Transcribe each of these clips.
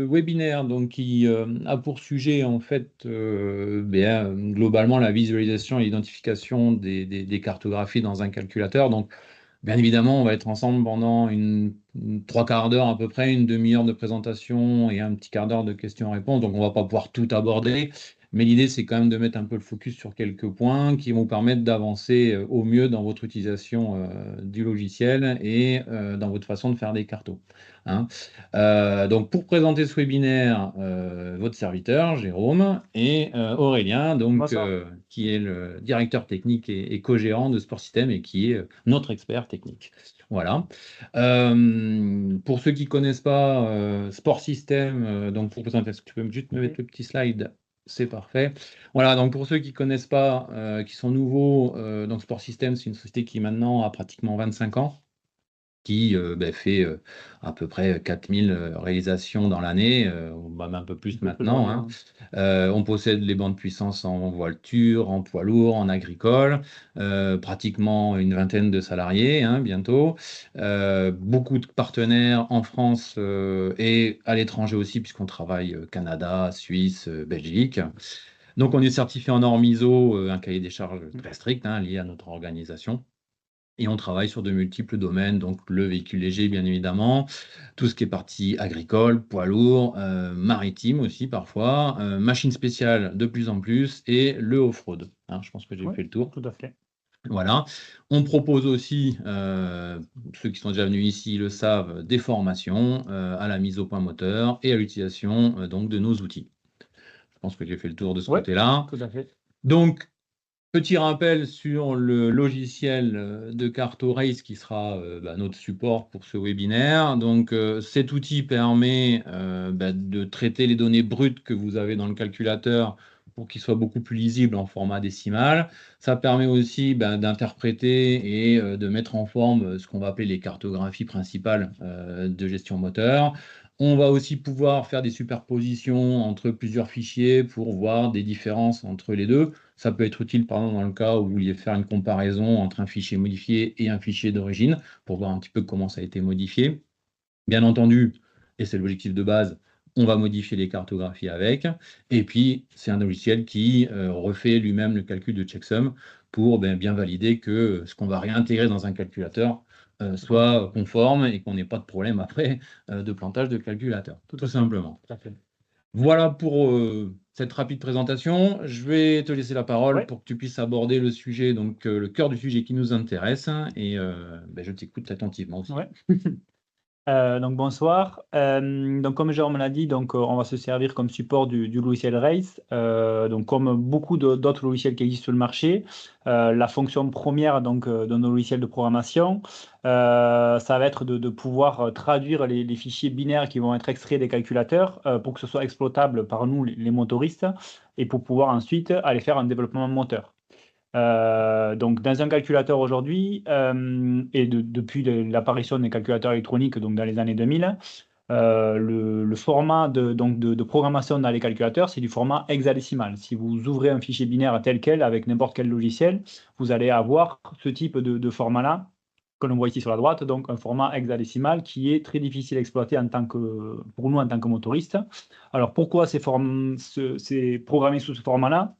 webinaire donc, qui a pour sujet en fait globalement la visualisation et l'identification des cartographies dans un calculateur. Donc, bien évidemment, on va être ensemble pendant trois quarts d'heure à peu près, une demi-heure de présentation et un petit quart d'heure de questions-réponses. Donc, on ne va pas pouvoir tout aborder. Mais l'idée, c'est quand même de mettre un peu le focus sur quelques points qui vont vous permettre d'avancer au mieux dans votre utilisation du logiciel et dans votre façon de faire des cartos. Hein. Donc, pour présenter ce webinaire, votre serviteur, Jérôme, et Aurélien, donc, qui est le directeur technique et co-gérant de Sport System et qui est notre expert technique. Voilà. Pour ceux qui ne connaissent pas Sport System, donc pour présenter, est-ce que tu peux juste me mettre le petit slide? C'est parfait. Voilà, donc pour ceux qui ne connaissent pas, qui sont nouveaux, donc Sport System, c'est une société qui maintenant a pratiquement 25 ans, qui fait à peu près 4000 réalisations dans l'année, même un peu plus maintenant. Hein. On possède les bandes de puissance en voiture, en poids lourd, en agricole, pratiquement une vingtaine de salariés bientôt, beaucoup de partenaires en France et à l'étranger aussi, puisqu'on travaille Canada, Suisse, Belgique. Donc on est certifié en normes ISO, un cahier des charges très strict lié à notre organisation. Et on travaille sur de multiples domaines, donc le véhicule léger, bien évidemment, tout ce qui est partie agricole, poids lourd, maritime aussi parfois, machines spéciales de plus en plus, et le off-road. Je pense que j'ai fait le tour. Tout à fait. Voilà. On propose aussi, ceux qui sont déjà venus ici le savent, des formations à la mise au point moteur et à l'utilisation donc de nos outils. Je pense que j'ai fait le tour de ce côté-là. Tout à fait. Donc, petit rappel sur le logiciel de CartoRace qui sera notre support pour ce webinaire. Donc, cet outil permet de traiter les données brutes que vous avez dans le calculateur pour qu'ils soient beaucoup plus lisibles en format décimal. Ça permet aussi d'interpréter et de mettre en forme ce qu'on va appeler les cartographies principales de gestion moteur. On va aussi pouvoir faire des superpositions entre plusieurs fichiers pour voir des différences entre les deux. Ça peut être utile, par exemple, dans le cas où vous vouliez faire une comparaison entre un fichier modifié et un fichier d'origine, pour voir un petit peu comment ça a été modifié. Bien entendu, et c'est l'objectif de base, on va modifier les cartographies avec. Et puis, c'est un logiciel qui refait lui-même le calcul de checksum pour bien valider que ce qu'on va réintégrer dans un calculateur soit conforme et qu'on n'ait pas de problème après de plantage de calculateur, tout simplement. Tout à fait. Voilà pour cette rapide présentation. Je vais te laisser la parole pour que tu puisses aborder le sujet, donc le cœur du sujet qui nous intéresse, et je t'écoute attentivement aussi. Donc bonsoir. Donc comme Jérôme l'a dit, on va se servir comme support du logiciel Race. Donc comme beaucoup d'autres logiciels qui existent sur le marché, la fonction première de nos logiciels de programmation, ça va être de pouvoir traduire les fichiers binaires qui vont être extraits des calculateurs pour que ce soit exploitable par nous, les motoristes, et pour pouvoir ensuite aller faire un développement moteur. Donc, dans un calculateur aujourd'hui, et depuis l'apparition des calculateurs électroniques donc dans les années 2000, le format de programmation dans les calculateurs, c'est du format hexadécimal. Si vous ouvrez un fichier binaire tel quel avec n'importe quel logiciel, vous allez avoir ce type de format-là, que l'on voit ici sur la droite, donc un format hexadécimal qui est très difficile à exploiter pour nous en tant que motoristes. Alors, pourquoi c'est programmé sous ce format-là?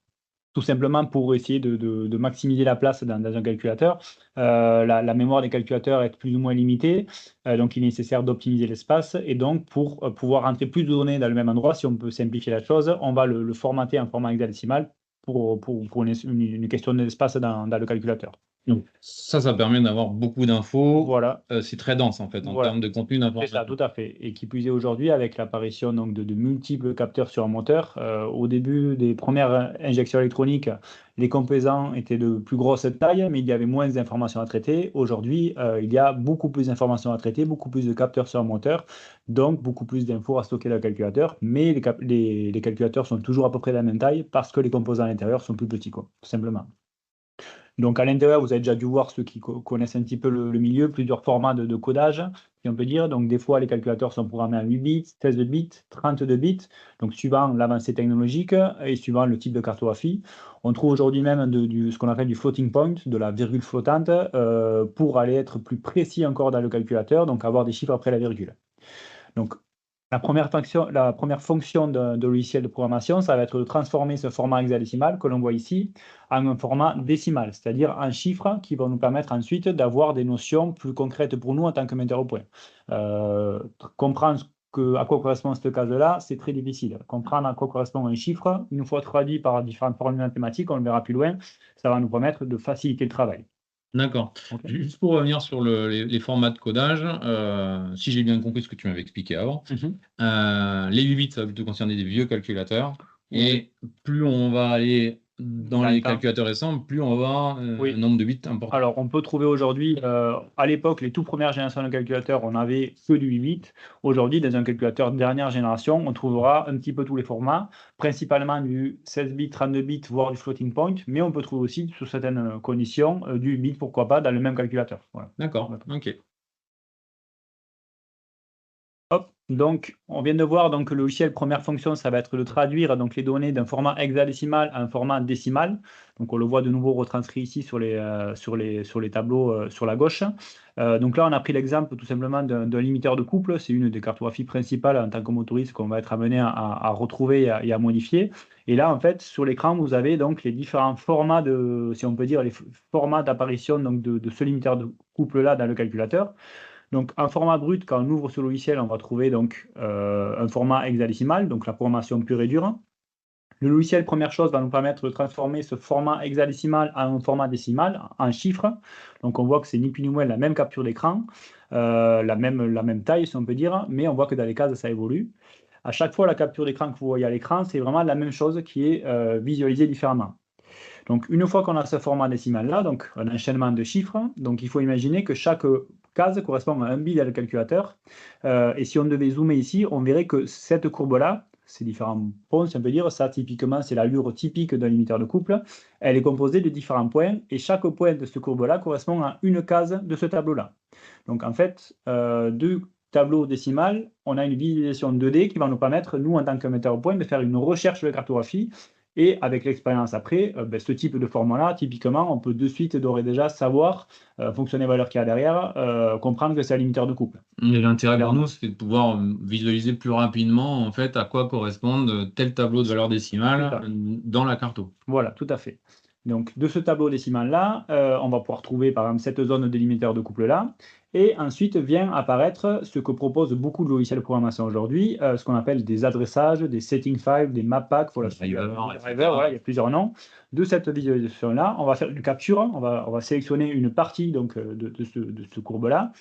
Tout simplement pour essayer de maximiser la place dans un calculateur. La mémoire des calculateurs est plus ou moins limitée, donc il est nécessaire d'optimiser l'espace. Et donc, pour pouvoir rentrer plus de données dans le même endroit, si on peut simplifier la chose, on va le formater en format hexadécimal pour une question d'espace dans le calculateur. Donc, ça permet d'avoir beaucoup d'infos. Voilà. C'est très dense, en fait, en termes de contenu d'information. C'est ça, tout à fait. Et qui plus est aujourd'hui, avec l'apparition de multiples capteurs sur un moteur, au début des premières injections électroniques, les composants étaient de plus grosse taille, mais il y avait moins d'informations à traiter. Aujourd'hui, il y a beaucoup plus d'informations à traiter, beaucoup plus de capteurs sur un moteur, donc beaucoup plus d'infos à stocker dans le calculateur. Mais les calculateurs sont toujours à peu près de la même taille parce que les composants à l'intérieur sont plus petits, tout simplement. Donc à l'intérieur, vous avez déjà dû voir, ceux qui connaissent un petit peu le milieu, plusieurs formats de codage, si on peut dire. Donc des fois, les calculateurs sont programmés à 8 bits, 16 bits, 32 bits, donc suivant l'avancée technologique et suivant le type de cartographie. On trouve aujourd'hui même ce qu'on appelle du floating point, de la virgule flottante, pour aller être plus précis encore dans le calculateur, donc avoir des chiffres après la virgule. Donc La première fonction de logiciel de programmation, ça va être de transformer ce format hexadécimal que l'on voit ici en un format décimal, c'est-à-dire en chiffres qui vont nous permettre ensuite d'avoir des notions plus concrètes pour nous en tant que metteurs au point. Comprendre à quoi correspond cette case-là, c'est très difficile. Comprendre à quoi correspond un chiffre, une fois traduit par différentes formules mathématiques, on le verra plus loin, ça va nous permettre de faciliter le travail. D'accord. Ok. Juste pour revenir sur les formats de codage, si j'ai bien compris ce que tu m'avais expliqué avant, les 8 bits, ça va plutôt concerner des vieux calculateurs. Et plus on va aller dans les calculateurs récents, plus on va avoir un nombre de bits important. Alors, on peut trouver aujourd'hui, à l'époque, les toutes premières générations de calculateurs, on avait que du 8 bits. Aujourd'hui, dans un calculateur de dernière génération, on trouvera un petit peu tous les formats, principalement du 16 bits, 32 bits, voire du floating point, mais on peut trouver aussi, sous certaines conditions, du 8 bits, pourquoi pas, dans le même calculateur. Voilà. D'accord, ok. Hop, donc on vient de voir donc, que le logiciel, première fonction, ça va être de traduire donc, les données d'un format hexadécimal à un format décimal. Donc on le voit de nouveau retranscrit ici sur les tableaux sur la gauche. Donc là, on a pris l'exemple tout simplement d'un limiteur de couple. C'est une des cartographies principales en tant que motoriste qu'on va être amené à retrouver et à modifier. Et là, en fait, sur l'écran, vous avez donc les différents formats si on peut dire, les formats d'apparition de ce limiteur de couple-là dans le calculateur. Donc, un format brut, quand on ouvre ce logiciel, on va trouver donc un format hexadécimal, donc la programmation pure et dure. Le logiciel, première chose, va nous permettre de transformer ce format hexadécimal en un format décimal, en chiffres. Donc, on voit que c'est ni plus ni moins la même capture d'écran, la même taille, si on peut dire, mais on voit que dans les cases, ça évolue. À chaque fois, la capture d'écran que vous voyez à l'écran, c'est vraiment la même chose qui est visualisée différemment. Donc, une fois qu'on a ce format décimal-là, donc un enchaînement de chiffres, donc il faut imaginer que chaque case correspond à un bit dans le calculateur. Et si on devait zoomer ici, on verrait que cette courbe-là, ces différents points, si on peut dire, ça typiquement, c'est l'allure typique d'un limiteur de couple. Elle est composée de différents points, et chaque point de cette courbe-là correspond à une case de ce tableau-là. Donc, en fait, deux tableaux décimales, on a une visualisation 2D qui va nous permettre, nous, en tant que metteur au point, de faire une recherche de cartographie. Et avec l'expérience après, ce type de format-là, typiquement, on peut de suite, d'ores et déjà, savoir, fonctionner les valeurs qu'il y a derrière, comprendre que c'est un limiteur de couple. Et l'intérêt pour nous, c'est de pouvoir visualiser plus rapidement en fait, à quoi correspondent tel tableau de valeur décimale dans la carto. Voilà, tout à fait. Donc, de ce tableau décimal-là, on va pouvoir trouver, par exemple, cette zone de limiteur de couple-là. Et ensuite vient apparaître ce que proposent beaucoup de logiciels de programmation aujourd'hui, ce qu'on appelle des adressages, des setting files, des map packs, voilà, il y a plusieurs noms. De cette visualisation-là, on va faire une capture, on va sélectionner une partie donc, de ce courbe-là.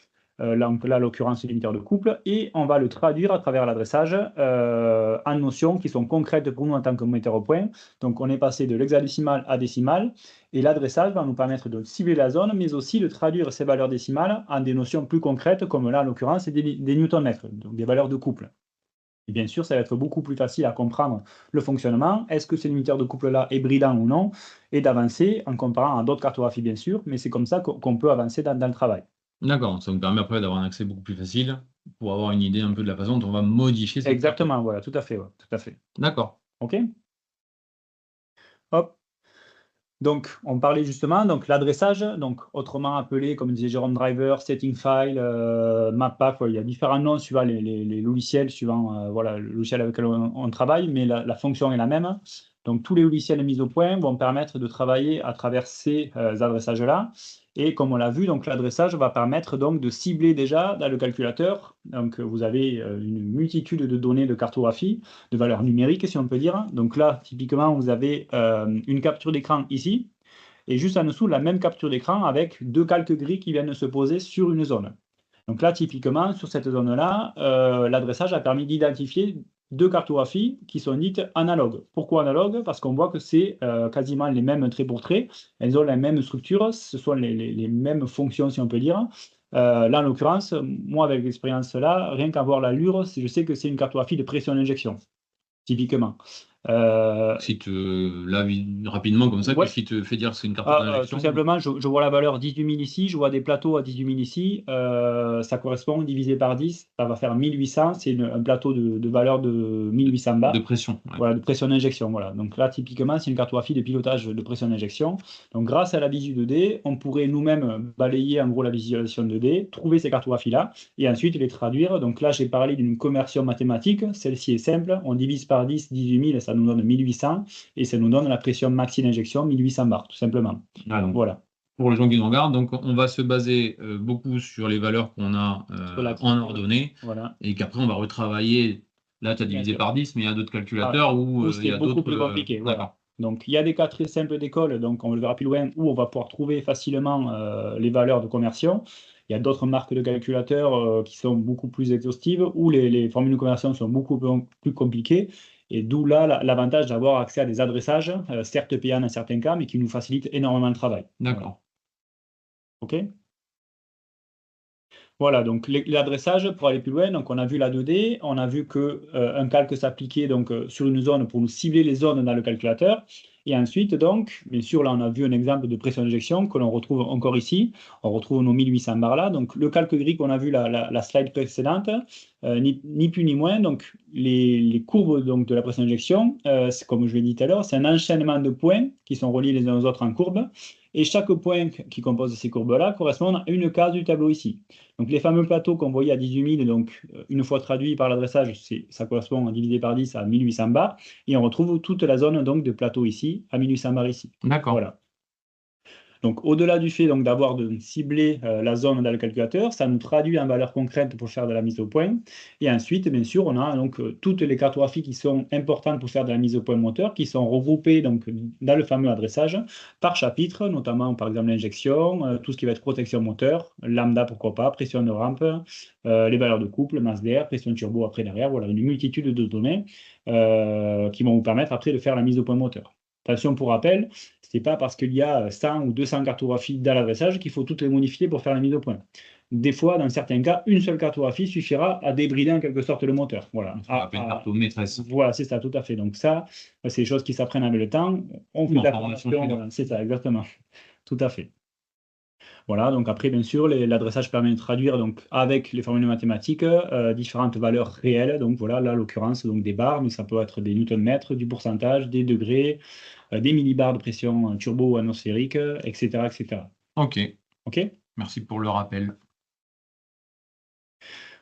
Là, en l'occurrence, le limiteur de couple, et on va le traduire à travers l'adressage en notions qui sont concrètes pour nous en tant que metteur au point. Donc, on est passé de l'hexadécimal à décimal, et l'adressage va nous permettre de cibler la zone, mais aussi de traduire ces valeurs décimales en des notions plus concrètes, comme là, en l'occurrence, c'est des newton-mètres, donc des valeurs de couple. Et bien sûr, ça va être beaucoup plus facile à comprendre le fonctionnement. Est-ce que ce limiteur de couple-là est bridant ou non? Et d'avancer en comparant à d'autres cartographies, bien sûr, mais c'est comme ça qu'on peut avancer dans le travail. D'accord, ça nous permet après d'avoir un accès beaucoup plus facile pour avoir une idée un peu de la façon dont on va modifier cette Exactement, voilà, tout à fait. Ouais, tout à fait. D'accord. OK. Hop. Donc, on parlait justement, donc l'adressage, donc autrement appelé, comme disait Jérôme Driver, setting file, map pack, il y a différents noms suivant les logiciels, suivant voilà, le logiciel avec lequel on travaille, mais la fonction est la même. Donc, tous les logiciels mis au point vont permettre de travailler à travers ces adressages-là. Et comme on l'a vu, donc l'adressage va permettre donc de cibler déjà dans le calculateur. Donc, vous avez une multitude de données de cartographie, de valeurs numériques, si on peut dire. Donc là, typiquement, vous avez une capture d'écran ici, et juste en dessous, la même capture d'écran avec deux calques gris qui viennent se poser sur une zone. Donc là, typiquement, sur cette zone-là, l'adressage a permis d'identifier deux cartographies qui sont dites analogues. Pourquoi analogues? Parce qu'on voit que c'est quasiment les mêmes traits pour traits, elles ont la même structure, ce sont les mêmes fonctions, si on peut dire. Là, en l'occurrence, moi, avec l'expérience là, rien qu'à voir l'allure, je sais que c'est une cartographie de pression d'injection, typiquement. Là, rapidement, comme ça, Ouais. qu'est-ce qui te fait dire que c'est une carte Tout d'injection? simplement, je vois la valeur 18 000 ici, je vois des plateaux à 18 000 ici, ça correspond divisé par 10, ça va faire 1800, c'est un plateau de valeur de 1800 De bars. pression. Ouais. Voilà, de pression d'injection. Voilà. Donc là, typiquement, c'est une cartographie de pilotage de pression d'injection. Donc grâce à la visu 2D, on pourrait nous-mêmes balayer en gros la visualisation 2D, trouver ces cartographies-là, et ensuite les traduire. Donc là, j'ai parlé d'une conversion mathématique. Celle-ci est simple. On divise par 10, 18 000, ça nous donne 1800, et ça nous donne la pression maxi d'injection, 1800 bars, tout simplement. Ah, donc, Voilà. pour les gens qui nous regardent, donc on va se baser beaucoup sur les valeurs qu'on a Sur la en ordonnée, Voilà. et qu'après on va retravailler. Là, tu as Bien divisé sûr. par 10, mais il y a d'autres calculateurs où Où il c'est y a beaucoup plus d'autres. compliqué. Voilà. D'accord. Donc, il y a des cas très simples d'école, donc on le verra plus loin, où on va pouvoir trouver facilement les valeurs de conversion. Il y a d'autres marques de calculateurs qui sont beaucoup plus exhaustives, où les formules de conversion sont beaucoup plus compliquées. Et d'où là l'avantage d'avoir accès à des adressages, certes payants dans certains cas, mais qui nous facilitent énormément le travail. Voilà. D'accord. OK? Voilà, donc l'adressage, pour aller plus loin, donc on a vu la 2D, on a vu qu'un calque s'appliquait donc, sur une zone pour nous cibler les zones dans le calculateur. Et ensuite, donc, bien sûr, là, on a vu un exemple de pression d'injection que l'on retrouve encore ici. On retrouve nos 1800 bars là. Donc, le calque gris qu'on a vu la slide précédente, ni plus ni moins. Donc, les courbes donc, de la pression d'injection, comme je l'ai dit tout à l'heure, c'est un enchaînement de points qui sont reliés les uns aux autres en courbes. Et chaque point qui compose ces courbes-là correspond à une case du tableau ici. Donc les fameux plateaux qu'on voyait à 18 000, donc une fois traduit par l'adressage, ça correspond divisé par 10 à 1800 bars. Et on retrouve toute la zone donc, de plateau ici, à 1800 bars ici. D'accord. Voilà. Donc, au-delà du fait donc, d'avoir de cibler la zone dans le calculateur, ça nous traduit en valeur concrète pour faire de la mise au point. Et ensuite, bien sûr, on a donc toutes les cartographies qui sont importantes pour faire de la mise au point moteur, qui sont regroupées donc, dans le fameux adressage par chapitre, notamment par exemple l'injection, tout ce qui va être protection moteur, lambda pourquoi pas, pression de rampe, les valeurs de couple, masse d'air, pression turbo après derrière, voilà, une multitude de données qui vont vous permettre après de faire la mise au point moteur. Attention pour rappel, ce n'est pas parce qu'il y a 100 ou 200 cartographies dans l'adressage qu'il faut toutes les modifier pour faire la mise au point. Des fois, dans certains cas, une seule cartographie suffira à débrider en quelque sorte le moteur. Voilà. Ça appelle carto maîtresse. Voilà, c'est ça, tout à fait. Donc ça, c'est des choses qui s'apprennent avec le temps. On fait de la formation, c'est ça, exactement. Tout à fait. Voilà, donc après, bien sûr, l'adressage permet de traduire donc, avec les formules mathématiques différentes valeurs réelles. Donc voilà, là, l'occurrence, donc des bars, mais ça peut être des newton-mètres, du pourcentage, des degrés, des millibars de pression turbo ou atmosphérique, etc., etc. OK. OK? Merci pour le rappel.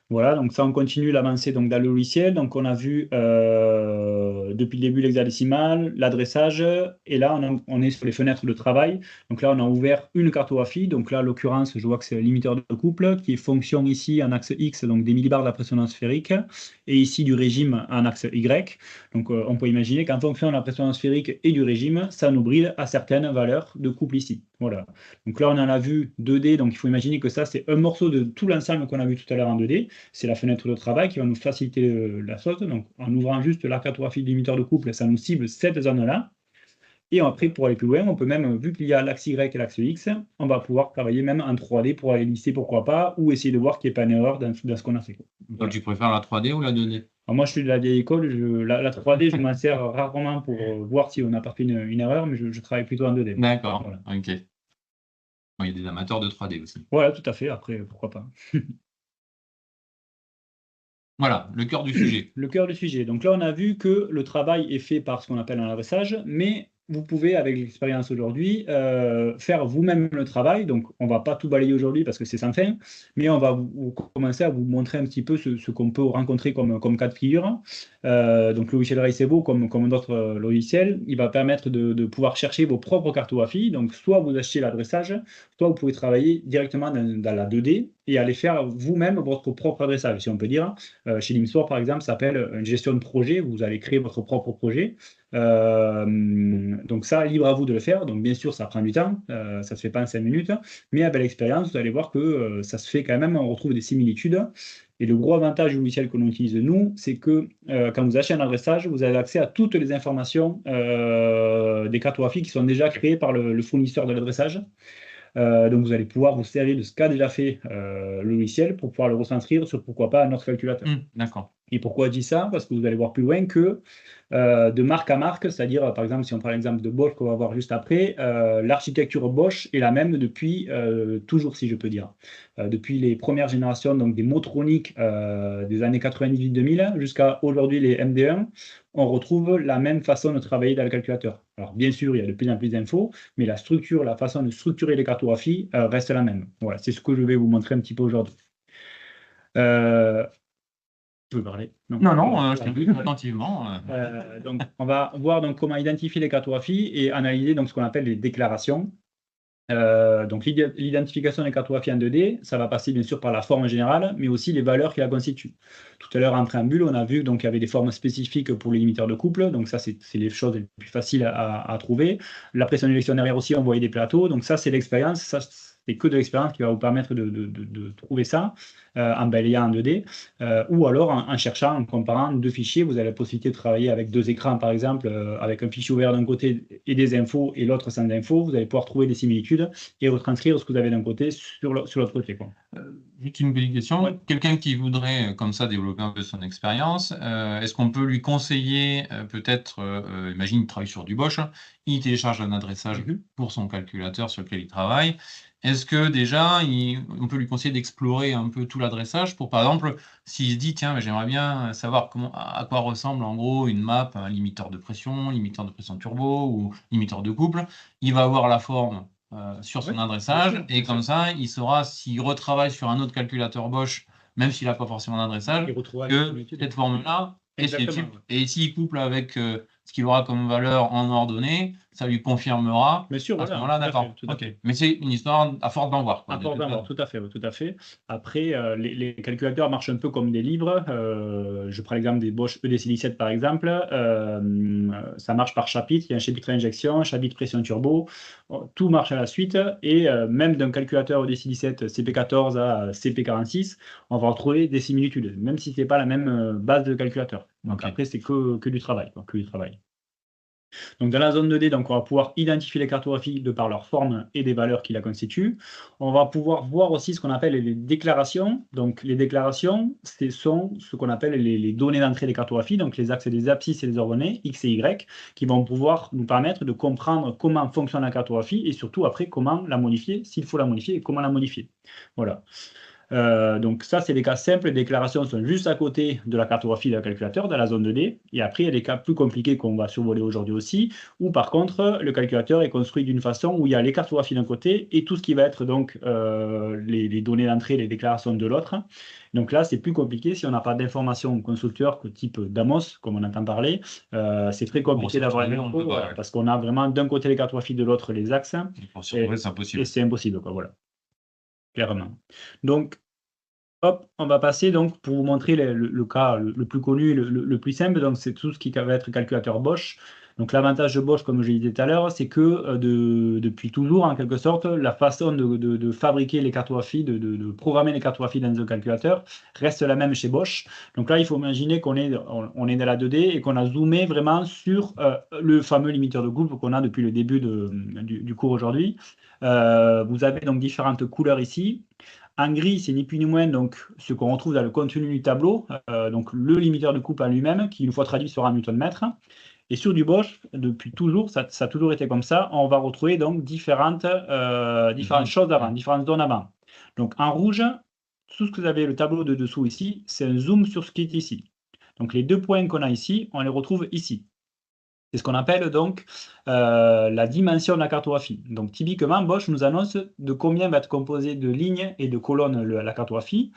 Voilà, donc ça, on continue l'avancée donc, dans le logiciel. Donc, on a vu depuis le début l'hexadécimal, l'adressage, et là, on est sur les fenêtres de travail. Donc là, on a ouvert une cartographie. Donc là, l'occurrence, je vois que c'est le limiteur de couple, qui est fonction ici en axe X, donc des millibars de la pression atmosphérique, et ici du régime en axe Y. Donc, on peut imaginer qu'en fonction de la pression atmosphérique et du régime, ça nous bride à certaines valeurs de couple ici. Voilà. Donc là, on en a vu 2D, donc il faut imaginer que ça, c'est un morceau de tout l'ensemble qu'on a vu tout à l'heure en 2D. C'est la fenêtre de travail qui va nous faciliter la chose. Donc, en ouvrant juste la cartographie du limiteur de couple, ça nous cible cette zone-là. Et après, pour aller plus loin, on peut même, vu qu'il y a l'axe Y et l'axe X, on va pouvoir travailler même en 3D pour aller lister pourquoi pas, ou essayer de voir qu'il n'y ait pas une erreur dans ce qu'on a fait. Voilà. Tu préfères la 3D ou la 2D? Alors moi, je suis de la vieille école. La 3D, je m'en sers rarement pour voir si on n'a pas fait une erreur, mais je travaille plutôt en 2D. D'accord, voilà. OK. Bon, il y a des amateurs de 3D aussi. Voilà, tout à fait. Après, pourquoi pas. Voilà, le cœur du sujet. Le cœur du sujet. Donc là, on a vu que le travail est fait par ce qu'on appelle un adressage, mais vous pouvez, avec l'expérience aujourd'hui, faire vous-même le travail. Donc, on ne va pas tout balayer aujourd'hui parce que c'est sans fin, mais on va commencer à vous montrer un petit peu ce qu'on peut rencontrer comme cas de figure. Donc, le logiciel Racebo, comme d'autres logiciels, il va permettre de pouvoir chercher vos propres cartographies. Donc, soit vous achetez l'adressage, soit vous pouvez travailler directement dans la 2D et aller faire vous-même votre propre adressage, si on peut dire. Chez Limsware, par exemple, ça s'appelle une gestion de projet. Vous allez créer votre propre projet. Donc ça, libre à vous de le faire. Donc bien sûr, ça prend du temps. Ça ne se fait pas en 5 minutes. Mais avec l'expérience, vous allez voir que ça se fait quand même. On retrouve des similitudes. Et le gros avantage du logiciel que l'on utilise nous, c'est que quand vous achetez un adressage, vous avez accès à toutes les informations des cartographies qui sont déjà créées par le fournisseur de l'adressage. Donc, vous allez pouvoir vous servir de ce qu'a déjà fait le logiciel pour pouvoir le retranscrire sur, pourquoi pas, un autre calculateur. D'accord. Et pourquoi je dis ça? Parce que vous allez voir plus loin que de marque à marque, c'est-à-dire, par exemple, si on prend l'exemple de Bosch qu'on va voir juste après, l'architecture Bosch est la même depuis toujours, si je peux dire. Depuis les premières générations, donc des Motronic des années 98-2000 jusqu'à aujourd'hui les MD1, on retrouve la même façon de travailler dans le calculateur. Alors, bien sûr, il y a de plus en plus d'infos, mais la structure, la façon de structurer les cartographies reste la même. Voilà, c'est ce que je vais vous montrer un petit peu aujourd'hui. Tu veux parler? Non, je t'écoute attentivement. Donc, on va voir donc, comment identifier les cartographies et analyser donc, ce qu'on appelle les déclarations. Donc, l'identification des cartographies en 2D, ça va passer bien sûr par la forme générale, mais aussi les valeurs qui la constituent. Tout à l'heure, en préambule, on a vu qu'il y avait des formes spécifiques pour les limiteurs de couple. Donc, ça, c'est les choses les plus faciles à trouver. La pression d'élection derrière aussi, on voyait des plateaux. Donc, ça, c'est l'expérience. Ça, c'est que de l'expérience qui va vous permettre de trouver ça en balayant en 2D. Ou alors en cherchant, en comparant deux fichiers. Vous avez la possibilité de travailler avec deux écrans, par exemple, avec un fichier ouvert d'un côté et des infos et l'autre sans infos. Vous allez pouvoir trouver des similitudes et retranscrire ce que vous avez d'un côté sur l'autre côté. Juste une petite question. Ouais. Quelqu'un qui voudrait, comme ça, développer un peu son expérience, est-ce qu'on peut lui conseiller, peut-être, imagine, il travaille sur du Bosch, il télécharge un adressage pour son calculateur sur lequel il travaille. Est-ce que déjà, on peut lui conseiller d'explorer un peu tout l'adressage pour, par exemple, s'il se dit, tiens, mais j'aimerais bien savoir à quoi ressemble en gros une map, un limiteur de pression turbo ou limiteur de couple, il va avoir la forme sur son adressage, et comme ça, il saura s'il retravaille sur un autre calculateur Bosch, même s'il n'a pas forcément d'adressage, que cette forme-là est type. Et s'il couple avec ce qu'il aura comme valeur en ordonnée, ça lui confirmera à ce moment-là, d'accord. Mais c'est une histoire à force d'en voir. À force d'en voir, tout à fait. Après, les calculateurs marchent un peu comme des livres. Je prends l'exemple des Bosch EDC17 par exemple. Ça marche par chapitre. Il y a un chapitre injection, un chapitre pression turbo. Tout marche à la suite. Et même d'un calculateur EDC17 CP14 à CP46, on va retrouver des similitudes, même si ce n'est pas la même base de calculateur. Donc après, c'est que du travail. Donc, dans la zone 2D, donc, on va pouvoir identifier les cartographies de par leur forme et des valeurs qui la constituent. On va pouvoir voir aussi ce qu'on appelle les déclarations. Donc, les déclarations, ce sont ce qu'on appelle les données d'entrée des cartographies, donc les axes des abscisses et des ordonnées, X et Y, qui vont pouvoir nous permettre de comprendre comment fonctionne la cartographie et surtout après comment la modifier, s'il faut la modifier et comment la modifier. Voilà. Donc ça, c'est des cas simples. Les déclarations sont juste à côté de la cartographie de la calculateur, dans la zone 2D. Et après, il y a des cas plus compliqués qu'on va survoler aujourd'hui aussi, où par contre, le calculateur est construit d'une façon où il y a les cartographies d'un côté et tout ce qui va être donc les données d'entrée, les déclarations de l'autre. Donc là, c'est plus compliqué. Si on n'a pas d'informations constructeurs type DAMOS, comme on entend parler, c'est très compliqué d'avoir les infos, parce qu'on a vraiment d'un côté les cartographies, de l'autre les axes. Et c'est impossible, quoi, voilà. Clairement. Donc, hop, on va passer donc pour vous montrer le cas le plus connu, le plus simple. Donc, c'est tout ce qui va être calculateur Bosch. Donc, l'avantage de Bosch, comme je le disais tout à l'heure, c'est que depuis toujours, en quelque sorte, la façon de fabriquer les cartographies, de programmer les cartographies dans un calculateur reste la même chez Bosch. Donc là, il faut imaginer qu'on est dans la 2D et qu'on a zoomé vraiment sur le fameux limiteur de couple qu'on a depuis le début du cours aujourd'hui. Vous avez donc différentes couleurs ici. En gris, c'est ni plus ni moins donc, ce qu'on retrouve dans le contenu du tableau, donc le limiteur de couple en lui-même, qui une fois traduit sera Newton-mètre. Et sur du Bosch, depuis toujours, ça a toujours été comme ça, on va retrouver donc différentes choses avant, différentes zones avant. Donc en rouge, tout ce que vous avez le tableau de dessous ici, c'est un zoom sur ce qui est ici. Donc les deux points qu'on a ici, on les retrouve ici. C'est ce qu'on appelle donc la dimension de la cartographie. Donc typiquement, Bosch nous annonce de combien va être composé de lignes et de colonnes la cartographie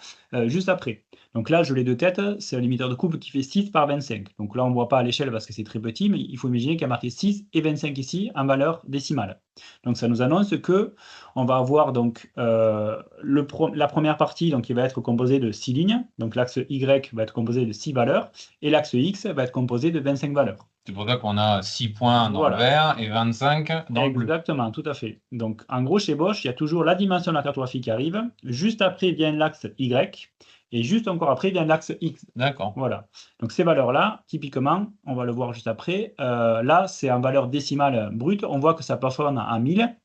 juste après. Donc là, je l'ai de tête, c'est un limiteur de couple qui fait 6 par 25. Donc là, on ne voit pas à l'échelle parce que c'est très petit, mais il faut imaginer qu'il y a marqué 6 et 25 ici en valeur décimale. Donc ça nous annonce que on va avoir donc la première partie donc, qui va être composée de 6 lignes. Donc l'axe Y va être composé de 6 valeurs et l'axe X va être composé de 25 valeurs. C'est pour ça qu'on a 6 points dans le vert et 25 dans le bleu. Exactement, tout à fait. Donc, en gros, chez Bosch, il y a toujours la dimension de la cartographie qui arrive. Juste après vient l'axe Y. Et juste encore après vient l'axe X. D'accord. Voilà. Donc, ces valeurs-là, typiquement, on va le voir juste après. Là, c'est en valeur décimale brute. On voit que ça plafonne à 1000.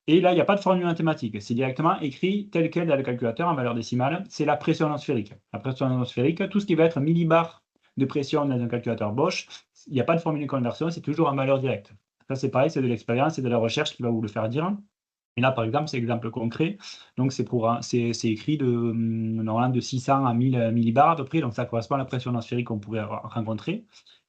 Et là, il n'y a pas de formule mathématique. C'est directement écrit tel quel dans le calculateur en valeur décimale. C'est la pression atmosphérique. La pression atmosphérique, tout ce qui va être millibar de pression dans un calculateur Bosch, il n'y a pas de formule de conversion, c'est toujours en valeur directe. Ça, c'est pareil, c'est de l'expérience, c'est de la recherche qui va vous le faire dire. Et là, par exemple, c'est l'exemple concret. Donc, c'est écrit normalement de 600 à 1000 millibars à peu près. Donc, ça correspond à la pression atmosphérique qu'on pourrait rencontrer.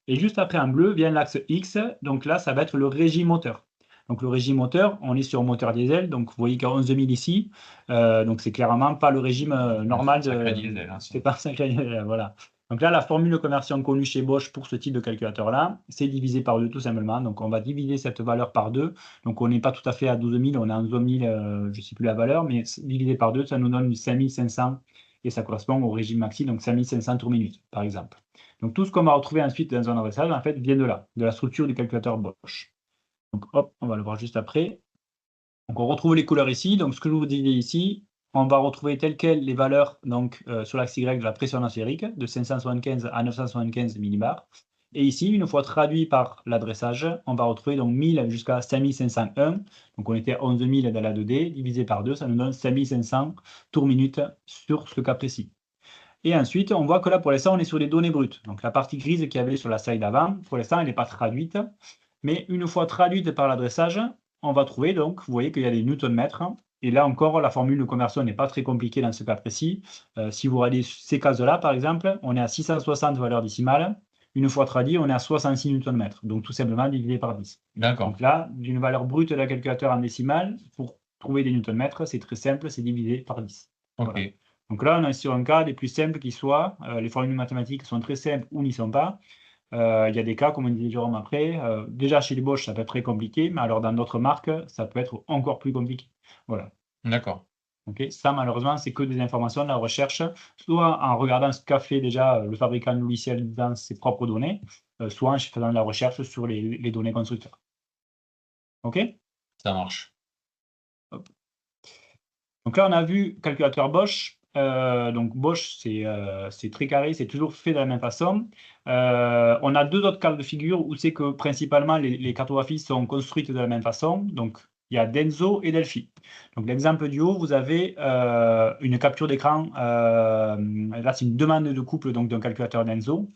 Et juste après, en bleu, vient l'axe X. Donc là, ça va être le régime moteur. Donc, le régime moteur, on est sur moteur diesel. Donc, vous voyez qu'il y a 11 000 ici. Donc, c'est clairement pas le régime normal. Sacré diesel, hein, C'est pas sacré diesel, voilà. Donc là, la formule de conversion connue chez Bosch pour ce type de calculateur-là, c'est divisé par 2 tout simplement. Donc, on va diviser cette valeur par 2. Donc, on n'est pas tout à fait à 12 000, on est à 11 000, je ne sais plus la valeur, mais divisé par 2, ça nous donne 5500 et ça correspond au régime maxi, donc 5500 tours minute, par exemple. Donc, tout ce qu'on va retrouver ensuite dans un adressage, en fait, vient de là, de la structure du calculateur Bosch. Donc, hop, on va le voir juste après. Donc, on retrouve les couleurs ici. Donc, ce que je vous disais ici, on va retrouver telles quelles les valeurs donc, sur l'axe Y de la pression atmosphérique, de 575 à 975 millibars. Et ici, une fois traduit par l'adressage, on va retrouver donc 1000 jusqu'à 5501. Donc, on était à 11 000 dans la 2D, divisé par 2, ça nous donne 5500 tours minute sur ce cas précis. Et ensuite, on voit que là, pour l'instant, on est sur les données brutes. Donc, la partie grise qu'il y avait sur la slide avant, pour l'instant, elle n'est pas traduite. Mais une fois traduite par l'adressage, on va trouver, donc, vous voyez qu'il y a des newton-mètres. Et là encore, la formule de conversion n'est pas très compliquée dans ce cas précis. Si vous regardez ces cases-là, par exemple, on est à 660 valeurs décimales. Une fois traduit, on est à 66 newton-mètres. Donc, tout simplement divisé par 10. D'accord. Donc là, d'une valeur brute d'un calculateur en décimale, pour trouver des newton-mètres, c'est très simple, c'est divisé par 10. Ok. Voilà. Donc là, on est sur un cas des plus simples qui soient. Les formules mathématiques sont très simples ou n'y sont pas. Il y a des cas, comme on disait Jérôme après, déjà chez les Bosch, ça peut être très compliqué, mais alors dans d'autres marques, ça peut être encore plus compliqué. Voilà. D'accord. Okay. Ça, malheureusement, c'est que des informations de la recherche, soit en regardant ce qu'a fait déjà le fabricant de logiciel dans ses propres données, soit en faisant de la recherche sur les données constructeurs. OK? Ça marche. Hop. Donc là, on a vu calculateur Bosch. Donc Bosch, c'est très carré, c'est toujours fait de la même façon. On a deux autres cas de figure où c'est que principalement les cartographies sont construites de la même façon. Donc il y a Denso et Delphi. Donc l'exemple du haut, vous avez une capture d'écran. Là, c'est une demande de couple donc d'un calculateur Denso.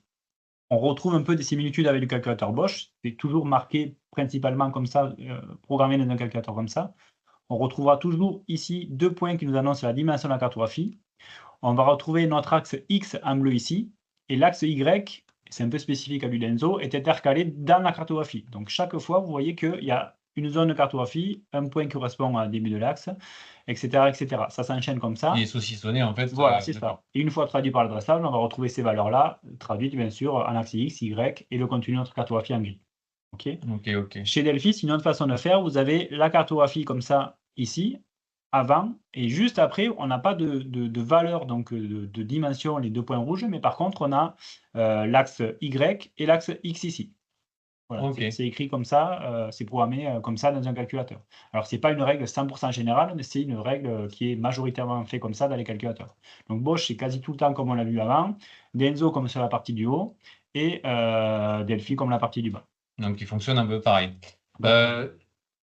On retrouve un peu des similitudes avec le calculateur Bosch. C'est toujours marqué principalement comme ça, programmé dans un calculateur comme ça. On retrouvera toujours ici deux points qui nous annoncent la dimension de la cartographie. On va retrouver notre axe X en bleu ici, et l'axe Y, c'est un peu spécifique à l'Udenso, est intercalé dans la cartographie. Donc chaque fois, vous voyez qu'il y a une zone de cartographie, un point qui correspond à début de l'axe, etc., etc. Ça s'enchaîne comme ça. Il est saucissonné en fait. Voilà, c'est ça. Et une fois traduit par l'adressage, on va retrouver ces valeurs-là, traduites bien sûr en axe X, Y, et le contenu de notre cartographie en gris. OK. Chez Delphi, c'est une autre façon de faire. Vous avez la cartographie comme ça ici, avant, et juste après, on n'a pas de valeur, donc de dimension, les deux points rouges, mais par contre, on a l'axe Y et l'axe X ici. Voilà, c'est écrit comme ça, c'est programmé comme ça dans un calculateur. Alors, ce n'est pas une règle 100% générale, mais c'est une règle qui est majoritairement faite comme ça dans les calculateurs. Donc, Bosch, c'est quasi tout le temps comme on l'a vu avant, Denso comme sur la partie du haut, et Delphi comme la partie du bas. Donc, il fonctionne un peu pareil.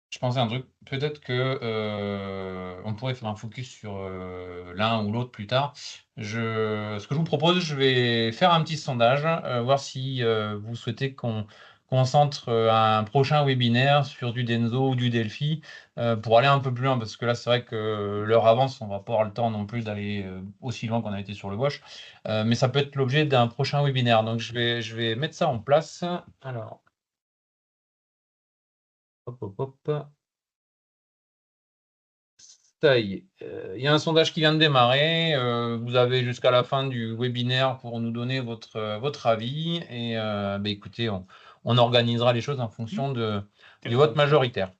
Je pensais à un truc, peut-être que on pourrait faire un focus sur l'un ou l'autre plus tard. Ce que je vous propose, je vais faire un petit sondage, voir si vous souhaitez qu'on concentre un prochain webinaire sur du Denso ou du Delphi pour aller un peu plus loin, parce que là, c'est vrai que l'heure avance, on va pas avoir le temps non plus d'aller aussi loin qu'on a été sur le Bosch, mais ça peut être l'objet d'un prochain webinaire. Donc, je vais mettre ça en place. Alors, hop, hop, hop. Ça y est, il y a un sondage qui vient de démarrer. Vous avez jusqu'à la fin du webinaire pour nous donner votre avis. Et écoutez, on organisera les choses en fonction du vote majoritaire.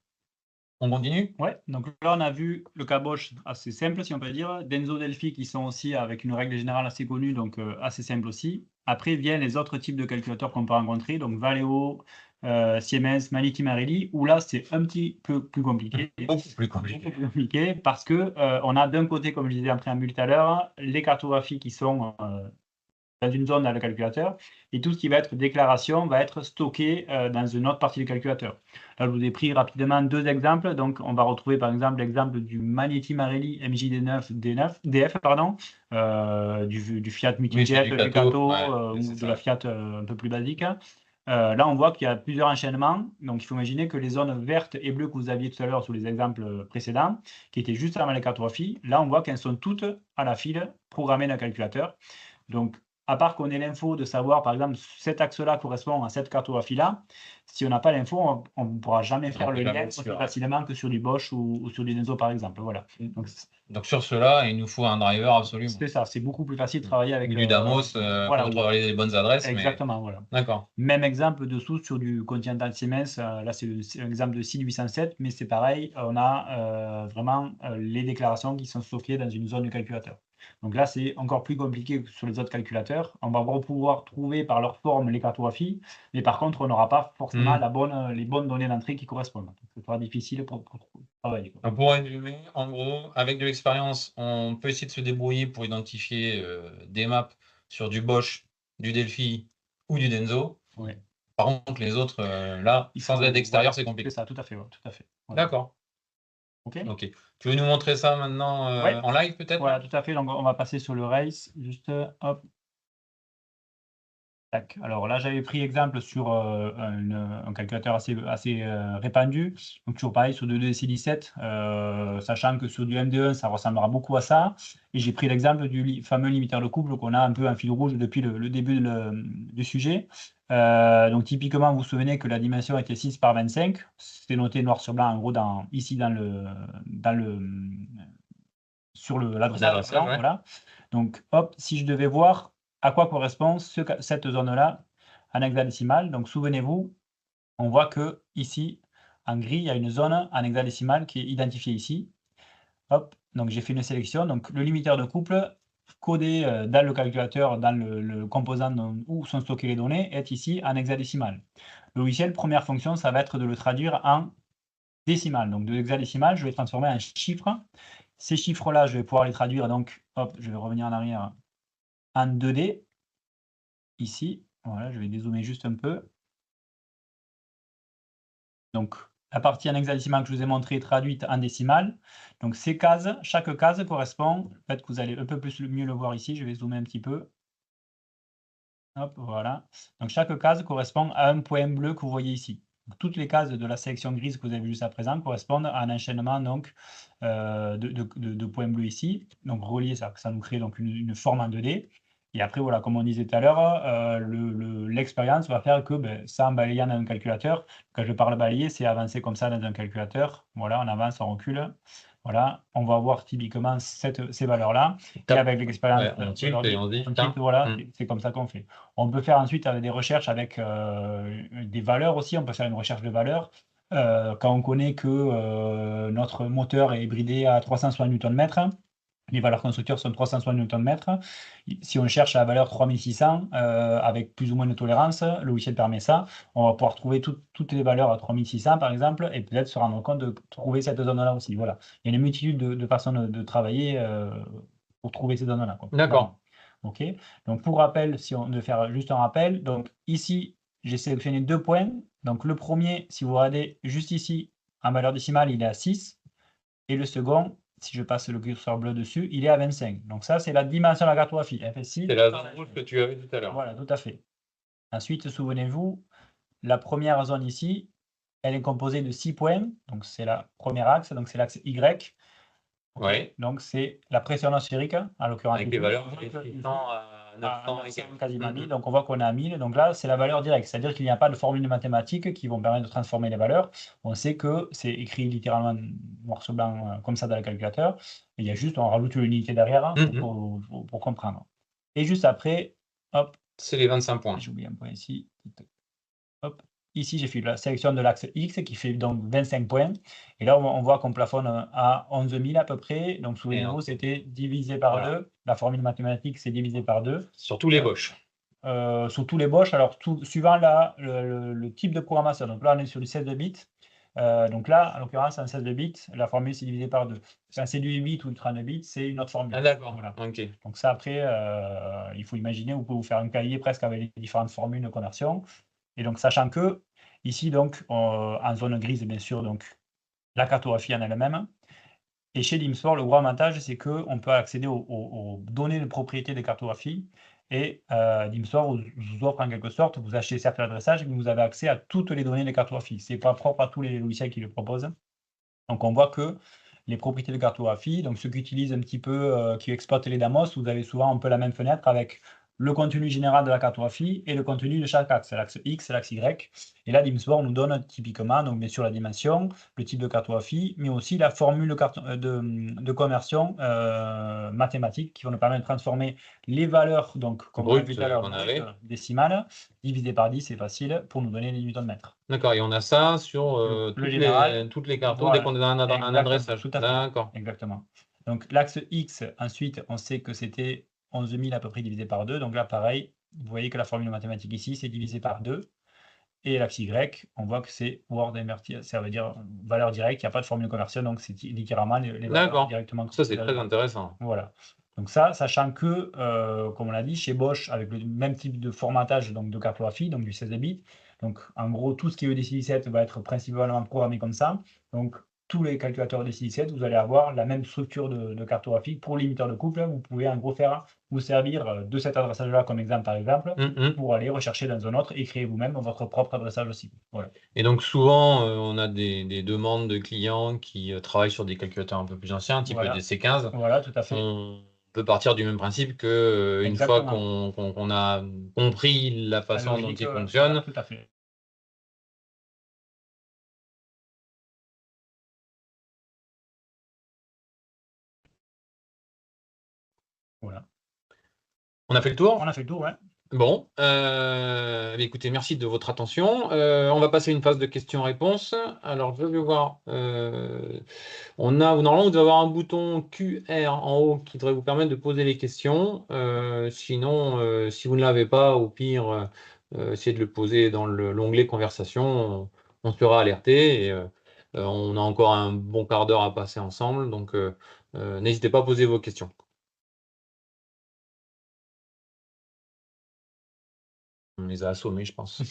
On continue? Ouais, donc là, on a vu le cas Bosch assez simple, si on peut dire. Denso, Delphi, qui sont aussi avec une règle générale assez connue, donc assez simple aussi. Après, viennent les autres types de calculateurs qu'on peut rencontrer, donc Valeo, Siemens, Maniti Marelli, où là, c'est un petit peu plus compliqué. Beaucoup plus compliqué. Parce que on a d'un côté, comme je disais en préambule tout à l'heure, les cartographies qui sont dans une zone dans le calculateur, et tout ce qui va être déclaration va être stocké dans une autre partie du calculateur. Là, je vous ai pris rapidement 2 exemples. Donc, on va retrouver par exemple l'exemple du Magneti Marelli MJ-DF, pardon, du Fiat Multijet, du Kato, ou de la Fiat un peu plus basique. Là, on voit qu'il y a plusieurs enchaînements. Donc, il faut imaginer que les zones vertes et bleues que vous aviez tout à l'heure sur les exemples précédents, qui étaient juste avant les cartographies, là, on voit qu'elles sont toutes à la file programmées dans le calculateur. Donc, à part qu'on ait l'info de savoir, par exemple, cet axe-là correspond à cette cartographie-là, si on n'a pas l'info, on ne pourra jamais faire le lien aussi facilement que sur du Bosch ou sur du Denso, par exemple. Voilà. Donc sur cela, il nous faut un driver absolument. C'est ça, c'est beaucoup plus facile de travailler avec du Damos voilà, pour avoir les bonnes adresses. Exactement, voilà. D'accord. Même exemple dessous sur du Continental Siemens, là c'est un exemple de 6807, mais c'est pareil, on a vraiment les déclarations qui sont stockées dans une zone du calculateur. Donc là, c'est encore plus compliqué que sur les autres calculateurs. On va pouvoir trouver par leur forme les cartographies, mais par contre, on n'aura pas forcément les bonnes données d'entrée qui correspondent. Ce sera difficile pour travailler. Donc pour résumer, en gros, avec de l'expérience, on peut essayer de se débrouiller pour identifier des maps sur du Bosch, du Delphi ou du Denso. Oui. Par contre, les autres, là, sans aide extérieure, c'est compliqué. C'est ça, tout à fait. Ouais, tout à fait. Voilà. D'accord. Ok. Tu veux nous montrer ça maintenant en live peut-être? Voilà, tout à fait. Donc on va passer sur le race. Juste, hop. Tac. Alors là, j'avais pris exemple sur un calculateur assez répandu. Donc toujours pareil sur du DC17, sachant que sur du MD1, ça ressemblera beaucoup à ça. Et j'ai pris l'exemple du fameux limiteur de couple qu'on a un peu en fil rouge depuis le début du sujet. Donc typiquement, vous vous souvenez que la dimension était 6 par 25. C'est noté noir sur blanc, en gros, ici sur l'adressage. Voilà. Donc, hop, si je devais voir à quoi correspond cette zone-là en hexadécimal. Donc, souvenez-vous, on voit que ici, en gris, il y a une zone en hexadécimal qui est identifiée ici. Hop, donc j'ai fait une sélection. Donc, le limiteur de couple codé dans le calculateur, dans le composant où sont stockées les données, est ici en hexadécimal. Le logiciel, première fonction, ça va être de le traduire en décimal. Donc, de hexadécimal, je vais transformer en chiffre. Ces chiffres-là, je vais pouvoir les traduire. Donc, hop, je vais revenir en arrière en 2D. Ici, voilà, je vais dézoomer juste un peu. Donc, la partie en hexadécimal que je vous ai montré est traduite en décimale. Donc, ces cases, chaque case correspond, peut-être que vous allez un peu mieux le voir ici, je vais zoomer un petit peu. Hop, voilà. Donc, chaque case correspond à un point bleu que vous voyez ici. Donc, toutes les cases de la sélection grise que vous avez vu jusqu'à présent correspondent à un enchaînement donc, de points bleus ici. Donc, relié, ça nous crée donc une forme en 2D. Et après, voilà, comme on disait tout à l'heure, l'expérience va faire que ça, en balayant dans un calculateur, quand je parle balayer, c'est avancer comme ça dans un calculateur. Voilà, on avance, on recule. Voilà, on va voir typiquement ces valeurs-là. Et avec l'expérience, voilà, c'est comme ça qu'on fait. On peut faire ensuite des recherches avec des valeurs aussi. On peut faire une recherche de valeurs. Quand on connaît que notre moteur est hybridé à 360 Nm, les valeurs constructeurs sont 360 Nm. Si on cherche la valeur 3600 avec plus ou moins de tolérance, le logiciel permet ça. On va pouvoir trouver toutes les valeurs à 3600 par exemple et peut-être se rendre compte de trouver cette zone-là aussi. Voilà. Il y a une multitude de façons de travailler pour trouver ces zones-là. D'accord. Ok. Donc pour rappel, si on veut faire juste un rappel, donc ici j'ai sélectionné 2 points. Donc le premier, si vous regardez juste ici, en valeur décimale, il est à 6. Et le second, si je passe le curseur bleu dessus, il est à 25. Donc ça, c'est la dimension de la cartographie. C'est la zone rouge que tu avais tout à l'heure. Voilà, tout à fait. Ensuite, souvenez-vous, la première zone ici, elle est composée de 6 points. Donc c'est la première axe, donc c'est l'axe Y. Oui. Donc c'est la pression atmosphérique, en l'occurrence. Avec les valeurs 600 à 900 et quasiment 1000. Donc on voit qu'on est à 1000. Donc là, c'est la valeur directe. C'est-à-dire qu'il n'y a pas de formules mathématiques qui vont permettre de transformer les valeurs. On sait que c'est écrit littéralement noir sur blanc comme ça dans le calculateur. Et il y a juste, on rajoute l'unité derrière pour comprendre. Et juste après, hop. C'est les 25 points. J'ai oublié un point ici. Hop. Ici, j'ai fait la sélection de l'axe X qui fait donc 25 points. Et là, on voit qu'on plafonne à 11 000 à peu près. Donc, souvenez-vous, c'était divisé par 2. La formule mathématique, c'est divisé par 2. Sur tous les Bosch. Sur tous les Bosch. Alors, suivant le type de programmation. Donc là, on est sur du 16 bits. Donc là, en l'occurrence, en 16 bits, la formule c'est divisé par 2. Si c'est du 8 bits ou du 32 bits, c'est une autre formule. Ah d'accord, Voilà. ok. Donc ça, après, il faut imaginer, vous pouvez vous faire un cahier presque avec les différentes formules de conversion. Et donc, sachant que, ici, donc, en zone grise, bien sûr, donc, la cartographie en elle-même. Et chez DIMSport, le gros avantage, c'est qu'on peut accéder aux données de propriété des cartographies. Et DIMSport vous offre en quelque sorte, vous achetez certes l'adressage, mais vous avez accès à toutes les données des cartographies. Ce n'est pas propre à tous les logiciels qui le proposent. Donc on voit que les propriétés de cartographie, donc ceux qui utilisent un petit peu, qui exploitent les Damos, vous avez souvent un peu la même fenêtre avec le contenu général de la cartographie et le contenu de chaque axe, l'axe X, l'axe Y. Et là, DIMSport nous donne typiquement, donc bien sûr la dimension, le type de cartographie, mais aussi la formule de conversion mathématique qui va nous permettre de transformer les valeurs, donc comme on a vu tout à l'heure, décimales, divisé par 10, c'est facile, pour nous donner les newton-mètres. D'accord, et on a ça sur toutes les cartos dès qu'on est dans un adressage. Tout à fait. D'accord. Exactement. Donc l'axe X, ensuite, on sait que c'était 11 000 à peu près divisé par 2. Donc là, pareil, vous voyez que la formule mathématique ici, c'est divisé par 2. Et l'axe Y, on voit que c'est word inverted, ça veut dire valeur directe, il n'y a pas de formule de conversion, donc c'est littéralement les valeurs directement. Ça, c'est très intéressant. Voilà. Donc ça, sachant que, comme on l'a dit, chez Bosch, avec le même type de formatage donc de cartographie, donc du 16 bits, donc en gros, tout ce qui est EDC17 va être principalement programmé comme ça. Donc tous les calculateurs EDC17, vous allez avoir la même structure de cartographie. Pour limiteur de couple, vous pouvez en gros vous servir de cet adressage-là comme exemple, par exemple, pour aller rechercher dans un autre et créer vous-même votre propre adressage aussi. Voilà. Et donc souvent, on a des demandes de clients qui travaillent sur des calculateurs un peu plus anciens, type EDC15. Voilà, tout à fait. On peut partir du même principe que une fois qu'on a compris la façon dont il fonctionne. Voilà, tout à fait. Voilà. On a fait le tour? On a fait le tour, ouais. Bon, écoutez, merci de votre attention. On va passer à une phase de questions-réponses. Alors, je vais voir. Normalement, vous devez avoir un bouton QR en haut qui devrait vous permettre de poser les questions. Sinon, si vous ne l'avez pas, au pire, essayez de le poser dans l'onglet conversation. On sera alerté et on a encore un bon quart d'heure à passer ensemble. Donc, n'hésitez pas à poser vos questions. On les a assommés, je pense.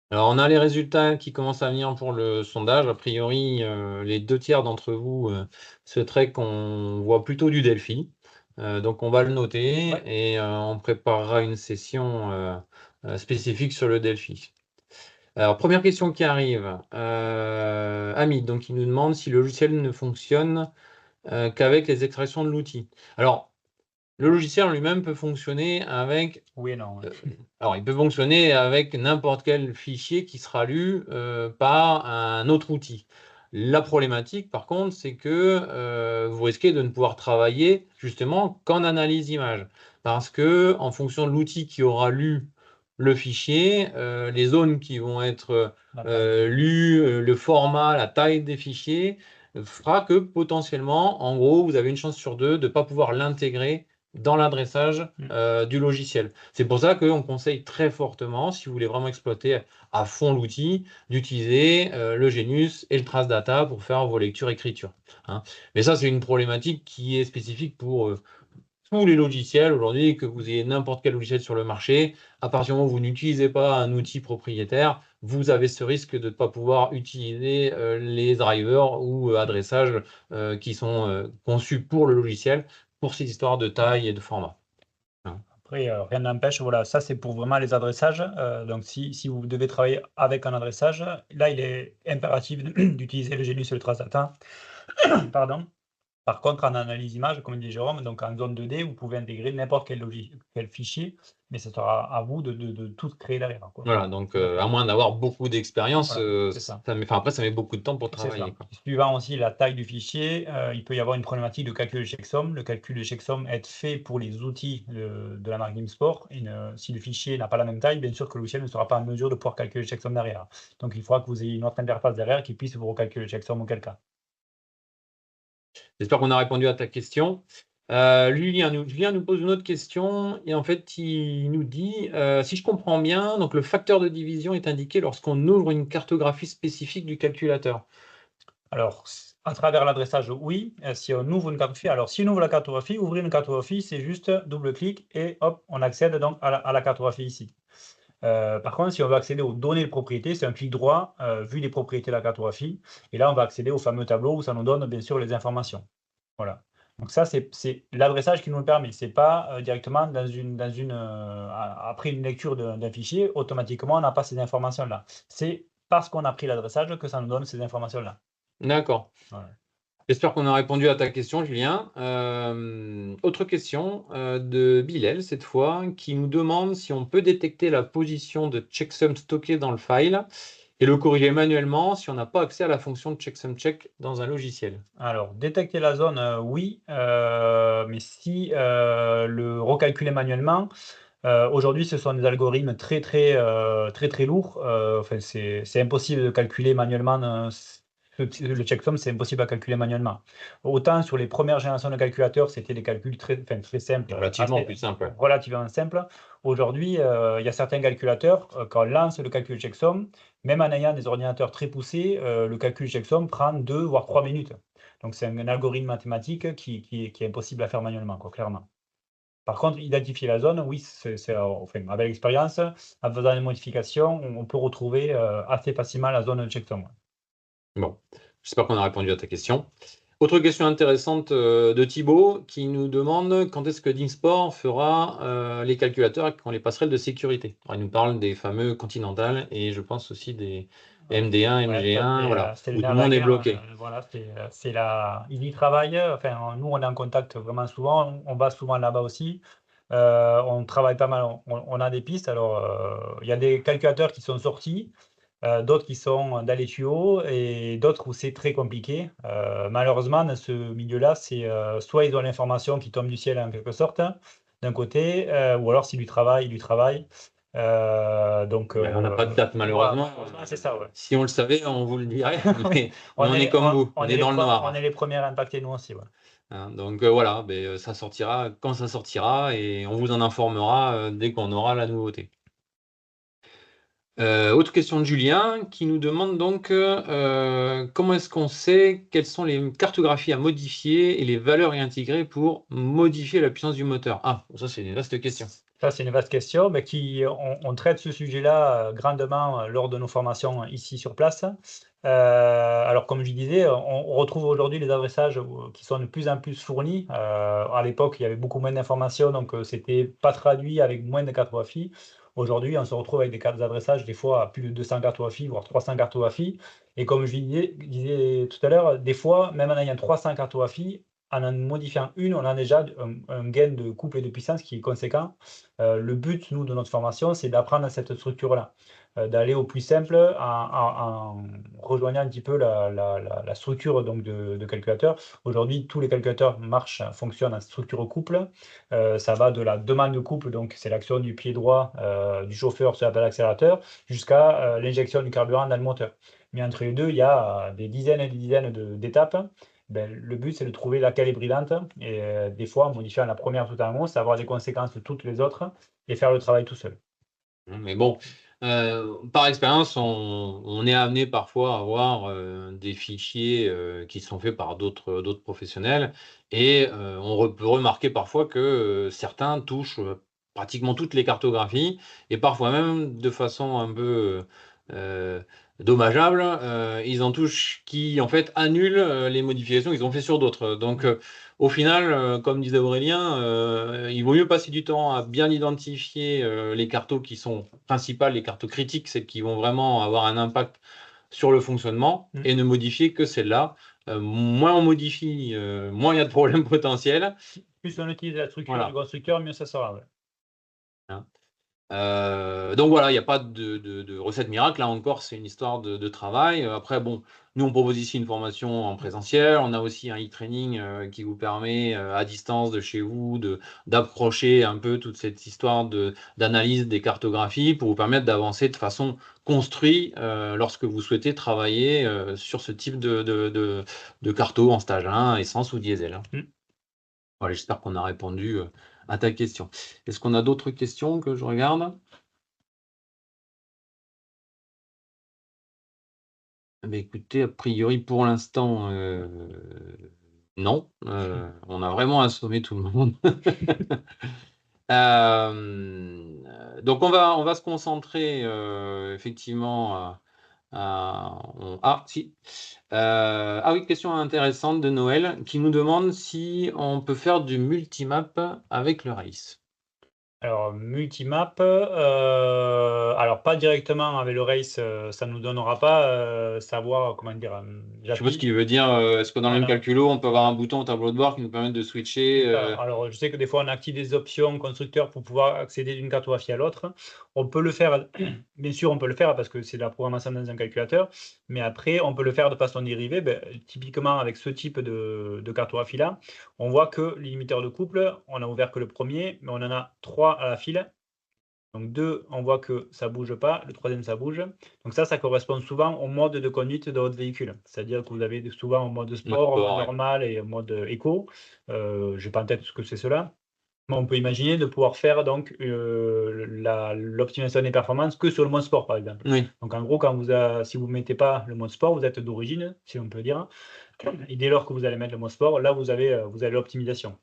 Alors, on a les résultats qui commencent à venir pour le sondage. A priori, les 2/3 d'entre vous souhaiteraient qu'on voit plutôt du Delphi. Donc, on va le noter et on préparera une session spécifique sur le Delphi. Alors, première question qui arrive. Hamid, donc, il nous demande si le logiciel ne fonctionne qu'avec les extractions de l'outil. Alors, le logiciel en lui-même peut fonctionner avec... Oui et non. Alors, il peut fonctionner avec n'importe quel fichier qui sera lu par un autre outil. La problématique, par contre, c'est que vous risquez de ne pouvoir travailler justement qu'en analyse image. Parce que, en fonction de l'outil qui aura lu le fichier, les zones qui vont être lues, le format, la taille des fichiers, fera que potentiellement, en gros, vous avez une chance sur 2 de ne pas pouvoir l'intégrer dans l'adressage du logiciel. C'est pour ça qu'on conseille très fortement, si vous voulez vraiment exploiter à fond l'outil, d'utiliser le Genius et le Trace Data pour faire vos lectures-écritures. Hein. Mais ça, c'est une problématique qui est spécifique pour tous les logiciels aujourd'hui, que vous ayez n'importe quel logiciel sur le marché. À partir du moment où vous n'utilisez pas un outil propriétaire, vous avez ce risque de ne pas pouvoir utiliser les drivers ou adressages qui sont conçus pour le logiciel, pour ces histoires de taille et de format. Après, rien n'empêche, voilà, ça c'est pour vraiment les adressages. Donc si vous devez travailler avec un adressage, là il est impératif d'utiliser le Genius et le Trace Data. Pardon. Par contre, en analyse image, comme dit Jérôme, donc en zone 2D, vous pouvez intégrer n'importe quel fichier, mais ce sera à vous de tout créer derrière. Quoi. Voilà, donc à moins d'avoir beaucoup d'expérience, voilà, après ça met beaucoup de temps pour travailler. Suivant aussi la taille du fichier, il peut y avoir une problématique de calcul de checksum. Le calcul de checksum est fait pour les outils de la marque DIMSport. Et si le fichier n'a pas la même taille, bien sûr que le logiciel ne sera pas en mesure de pouvoir calculer le checksum derrière. Donc il faudra que vous ayez une autre interface derrière qui puisse vous recalculer le checksum auquel cas. J'espère qu'on a répondu à ta question. Julien nous pose une autre question et en fait il nous dit si je comprends bien, donc le facteur de division est indiqué lorsqu'on ouvre une cartographie spécifique du calculateur. Alors, à travers l'adressage, oui. Si on ouvre une cartographie, alors si on ouvre la cartographie, ouvrir une cartographie, c'est juste double-clic et hop, on accède donc à la cartographie ici. Par contre, si on veut accéder aux données de propriété, c'est un clic droit, vu les propriétés de la cartographie. Et là, on va accéder au fameux tableau où ça nous donne bien sûr les informations. Voilà. Donc ça, c'est l'adressage qui nous le permet. Ce n'est pas directement après une lecture d'un fichier, automatiquement, on n'a pas ces informations-là. C'est parce qu'on a pris l'adressage que ça nous donne ces informations-là. D'accord. Voilà. J'espère qu'on a répondu à ta question, Julien. Autre question de Bilal, cette fois, qui nous demande si on peut détecter la position de checksum stockée dans le file et le corriger manuellement si on n'a pas accès à la fonction de checksum check dans un logiciel. Alors, détecter la zone, oui, mais si le recalculer manuellement, aujourd'hui, ce sont des algorithmes très lourds. Enfin, c'est impossible de calculer manuellement. Le checksum, c'est impossible à calculer manuellement. Autant sur les premières générations de calculateurs, c'était des calculs très simples, Relativement plus simple. relativement simples. Aujourd'hui, il y a certains calculateurs, quand on lance le calcul checksum, même en ayant des ordinateurs très poussés, le calcul checksum prend 2 voire 3 minutes. Donc, c'est un algorithme mathématique qui est impossible à faire manuellement, quoi, clairement. Par contre, identifier la zone, oui, enfin, avec l'expérience, en faisant des modifications, on peut retrouver assez facilement la zone de checksum. Bon, j'espère qu'on a répondu à ta question. Autre question intéressante de Thibaut qui nous demande quand est-ce que Dimsport fera les calculateurs et quand les passerelles de sécurité. Alors, il nous parle des fameux Continental et je pense aussi des MD1, Ouais, ça, MG1, voilà, c'est le où tout nerf le de la monde est guerre. bloqué. Voilà, ils y travaillent. Enfin, nous, on est en contact vraiment souvent. On va souvent là-bas aussi. On travaille pas mal. On a des pistes. Alors, il y a des calculateurs qui sont sortis. D'autres qui sont dans les tuyaux et d'autres où c'est très compliqué. Malheureusement, dans ce milieu-là, c'est soit ils ont l'information qui tombe du ciel en quelque sorte, d'un côté, ou alors s'ils lui travaillent, ils lui travaillent. Donc, Ouais, on n'a pas de date voilà, malheureusement. c'est ça, ouais. Si on le savait, on vous le dirait, mais on est les- comme vous, on est dans le on est noir. les premiers à impacter, nous aussi. Ouais. Hein. Donc voilà, ça sortira quand ça sortira et on vous en informera dès qu'on aura la nouveauté. Autre question de Julien qui nous demande donc comment est-ce qu'on sait quelles sont les cartographies à modifier et les valeurs à intégrer pour modifier la puissance du moteur? Ah, ça c'est une vaste question. Ça, c'est une vaste question, mais on traite ce sujet-là grandement lors de nos formations ici sur place. Alors, comme je disais, on retrouve aujourd'hui les adressages qui sont de plus en plus fournis. À l'époque, il y avait beaucoup moins d'informations, donc c'était pas traduit avec moins de cartographies. Aujourd'hui, on se retrouve avec des cartes d'adressage, des fois à plus de 200 cartographies, voire 300 cartographies. Et comme je disais tout à l'heure, des fois, même en ayant 300 cartographies, en modifiant une, on a déjà un gain de couple et de puissance qui est conséquent. Le but, nous, de notre formation, c'est d'apprendre cette structure-là, d'aller au plus simple en rejoignant un petit peu la structure donc, de calculateur. Aujourd'hui, tous les calculateurs fonctionnent en structure couple. Ça va de la demande de couple, donc c'est l'action du pied droit du chauffeur sur l'accélérateur, jusqu'à l'injection du carburant dans le moteur. Mais entre les deux, il y a des dizaines et des dizaines d'étapes. Le but, c'est de trouver laquelle est brillante. Et des fois, en modifiant la première tout en haut, ça va avoir des conséquences sur toutes les autres et faire le travail tout seul. Mais bon, par expérience, on est amené parfois à avoir des fichiers qui sont faits par d'autres professionnels et peut remarquer parfois que certains touchent pratiquement toutes les cartographies et parfois même de façon un peu dommageable, ils en touchent qui en fait annulent les modifications qu'ils ont fait sur d'autres. Donc au final, comme disait Aurélien, il vaut mieux passer du temps à bien identifier les cartos qui sont principales, les cartos critiques, celles qui vont vraiment avoir un impact sur le fonctionnement, et ne modifier que celles-là. Moins on modifie, moins il y a de problèmes potentiels. Plus on utilise la structure du constructeur, mieux ça sera. Ouais. Hein. Donc voilà, il n'y a pas de recette miracle. Là encore, c'est une histoire de travail. Après, bon, nous, on propose ici une formation en présentiel. On a aussi un e-training qui vous permet, à distance de chez vous, d'approcher un peu toute cette histoire d'analyse des cartographies pour vous permettre d'avancer de façon construite lorsque vous souhaitez travailler sur ce type de carto en stage 1, essence ou diesel. Voilà, j'espère qu'on a répondu à ta question. Est-ce qu'on a d'autres questions que je regarde? Écoutez, a priori, pour l'instant, non. On a vraiment assommé tout le monde. Donc on va se concentrer, effectivement, si. Ah oui, question intéressante de Noël qui nous demande si on peut faire du multimap avec le Race. Alors, multimap, alors pas directement avec le race, ça ne nous donnera pas savoir, comment dire, Je suppose j'appuie. qu'il veut dire, est-ce que dans le même Voilà. calculo, on peut avoir un bouton au tableau de bord qui nous permet de switcher Alors, je sais que des fois, on active des options constructeurs pour pouvoir accéder d'une cartographie à l'autre. On peut le faire, bien sûr, on peut le faire parce que c'est de la programmation dans un calculateur, mais après, on peut le faire de façon dérivée. Typiquement, avec ce type de cartographie-là, on voit que les limiteurs de couple, on a ouvert que le premier, mais on en a 3 à la file. Donc 2, on voit que ça ne bouge pas, le troisième, ça bouge. Donc ça correspond souvent au mode de conduite de votre véhicule. C'est-à-dire que vous avez souvent en mode sport, en mode ouais. normal et en mode éco. Je n'ai pas en tête ce que c'est cela. Mais on peut imaginer de pouvoir faire donc l'optimisation des performances que sur le mode sport, par exemple. Oui. Donc en gros, si vous ne mettez pas le mode sport, vous êtes d'origine, si on peut dire. Et dès lors que vous allez mettre le mode sport, là, vous avez l'optimisation.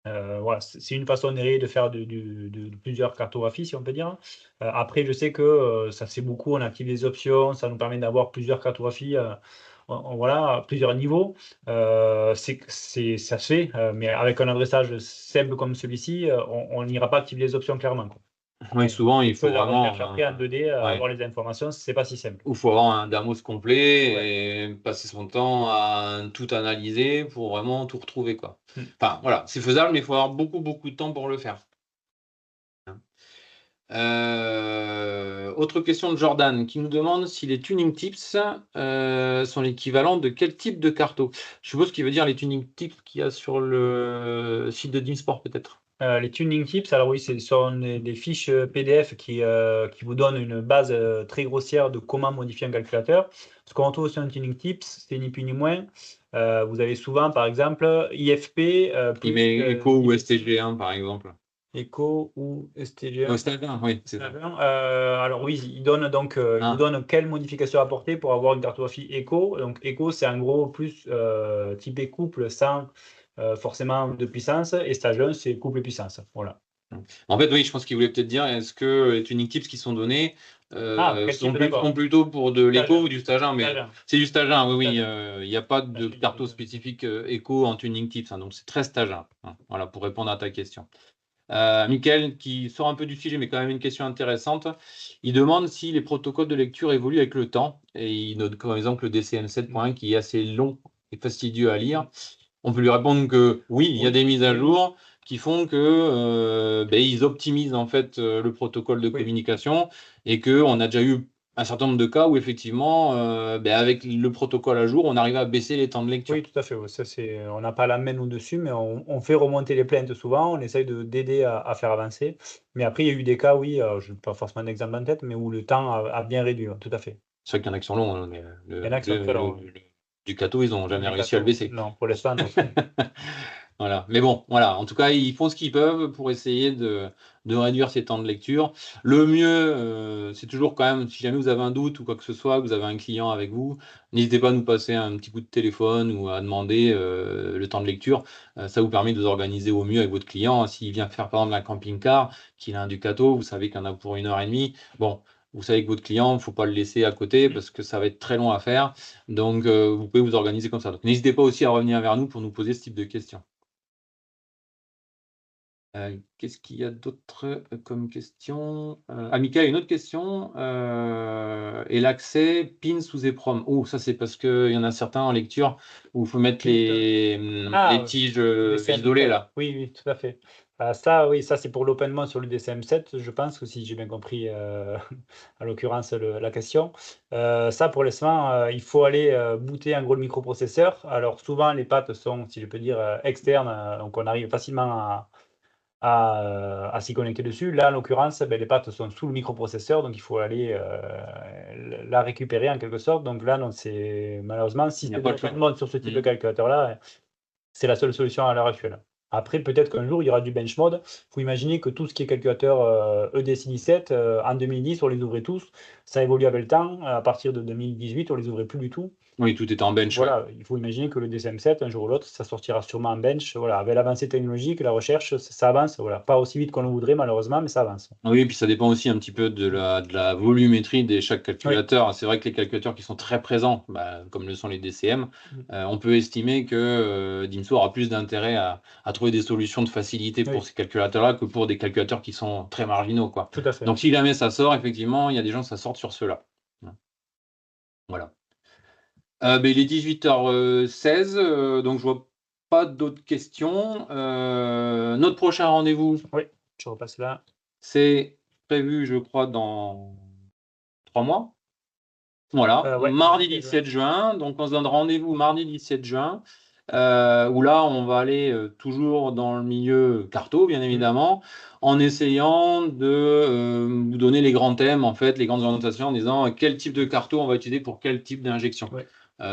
Voilà, c'est une façon de faire de plusieurs cartographies, si on peut dire. Après, je sais que ça c'est beaucoup, on active des options, ça nous permet d'avoir plusieurs cartographies, voilà, à plusieurs niveaux. Ça se fait, mais avec un adressage simple comme celui-ci, on n'ira pas activer les options clairement, quoi. Oui, souvent, il faut La vraiment. recherche après en 2D, Ouais. avoir les informations, c'est pas si simple. Il faut avoir un Damos complet Ouais. et passer son temps à tout analyser pour vraiment tout retrouver, quoi. Mm. Enfin, voilà, c'est faisable, mais il faut avoir beaucoup, beaucoup de temps pour le faire. Autre question de Jordan qui nous demande si les tuning tips sont l'équivalent de quel type de carto. Je suppose qu'il veut dire les tuning tips qu'il y a sur le site de Dimsport, peut-être. Les tuning tips, alors oui, ce sont des fiches PDF qui vous donnent une base très grossière de comment modifier un calculateur. Ce qu'on retrouve sur un tuning tips, c'est ni plus ni moins. Vous avez souvent, par exemple, IFP Il plus met Echo ou IFP, STG1, par exemple. Echo ou STG1. STG1, oui, c'est ça. Alors oui, il donne donc, il vous donne quelle modification apporter pour avoir une cartographie Echo. Donc Echo, c'est en gros plus typé couple sans forcément de puissance, et stage 1, c'est couple puissance. Voilà. En fait, oui, je pense qu'il voulait peut-être dire, est-ce que les tuning tips qui sont donnés Quel type, d'accord. sont plutôt pour de Stage l'écho 1. ou du stage 1, mais Stage 1. c'est du stage 1, oui, oui, Stage 1. il n'y a pas de je suis carto désolé. spécifique écho en tuning tips, hein, donc c'est très stage 1. Hein, voilà, pour répondre à ta question. Michael, qui sort un peu du sujet, mais quand même une question intéressante, il demande si les protocoles de lecture évoluent avec le temps, et il note comme exemple le DCM 7.1 qui est assez long et fastidieux à lire. On peut lui répondre que oui, il y a des mises à jour qui font que ils optimisent en fait le protocole de communication et qu'on a déjà eu un certain nombre de cas où effectivement, avec le protocole à jour, on arrive à baisser les temps de lecture. Oui, tout à fait. Ouais. Ça, on n'a pas la main nous dessus, mais on fait remonter les plaintes souvent. On essaye d'aider à faire avancer. Mais après, il y a eu des cas, oui, je n'ai pas forcément d'exemple en tête, mais où le temps a bien réduit. Tout à fait. C'est vrai qu'il y en a qui sont longs, hein, mais Il y en a qui sont très longs. du cateau, ils n'ont jamais Du réussi à le gâteau. baisser. Non, pour l'instant, non. Voilà. Mais bon, voilà. En tout cas, ils font ce qu'ils peuvent pour essayer de réduire ces temps de lecture. Le mieux, c'est toujours quand même, si jamais vous avez un doute ou quoi que ce soit, que vous avez un client avec vous, n'hésitez pas à nous passer un petit coup de téléphone ou à demander le temps de lecture. Ça vous permet de vous organiser au mieux avec votre client. S'il vient faire par exemple un camping-car, qu'il a un Ducato, vous savez qu'il y en a pour 1 heure et demie. Bon, vous savez que votre client, il ne faut pas le laisser à côté parce que ça va être très long à faire. Donc, vous pouvez vous organiser comme ça. Donc, n'hésitez pas aussi à revenir vers nous pour nous poser ce type de questions. Qu'est-ce qu'il y a d'autre comme question? Mika, une autre question. Et l'accès PIN sous EPROM. Oh, ça c'est parce qu'il y en a certains en lecture où il faut mettre les tiges isolées là. Oui, oui, tout à fait. Ça, oui, ça c'est pour l'openement sur le DCM7, je pense, si j'ai bien compris à l'occurrence la question. Ça, pour l'instant, il faut aller booter en gros le microprocesseur. Alors souvent, les pattes sont, si je peux dire, externes, donc on arrive facilement à s'y connecter dessus. Là, en l'occurrence, les pattes sont sous le microprocesseur, donc il faut aller la récupérer en quelque sorte. Donc là, non, c'est malheureusement, si c'est de l'openement sur ce type de calculateur-là, c'est la seule solution à l'heure actuelle. Après, peut-être qu'un jour, il y aura du bench mode. Il faut imaginer que tout ce qui est calculateur EDC17, en 2010, on les ouvrait tous. Ça évolue avec le temps. À partir de 2018, on les ouvrait plus du tout. Oui, tout est en bench, ouais. Voilà, il faut imaginer que le DCM7, un jour ou l'autre, ça sortira sûrement en bench. Voilà, avec l'avancée technologique, la recherche, ça avance. Voilà, pas aussi vite qu'on le voudrait, malheureusement, mais ça avance. Oui, et puis ça dépend aussi un petit peu de la volumétrie de chaque Oui. calculateur. C'est vrai que les calculateurs qui sont très présents, bah, comme le sont les DCM, Mm. on peut estimer que Dimso aura plus d'intérêt à trouver des solutions de facilité pour Oui, ces calculateurs-là que pour des calculateurs qui sont très marginaux, quoi. tout à fait. Donc si jamais ça sort, effectivement, il y a des gens, ça sort sur ceux-là. Voilà. Ben, il est 18h16, donc je vois pas d'autres questions. Notre prochain rendez-vous, Oui, je repasse là. c'est prévu, je crois, dans 3 mois. Voilà, Ouais, mardi 17 juin. 17 juin. Donc, on se donne rendez-vous mardi 17 juin, où là, on va aller toujours dans le milieu carto, bien Mm. évidemment, en essayant de vous donner les grands thèmes, en fait, les grandes orientations, en disant quel type de carto on va utiliser pour quel type d'injection. Ouais.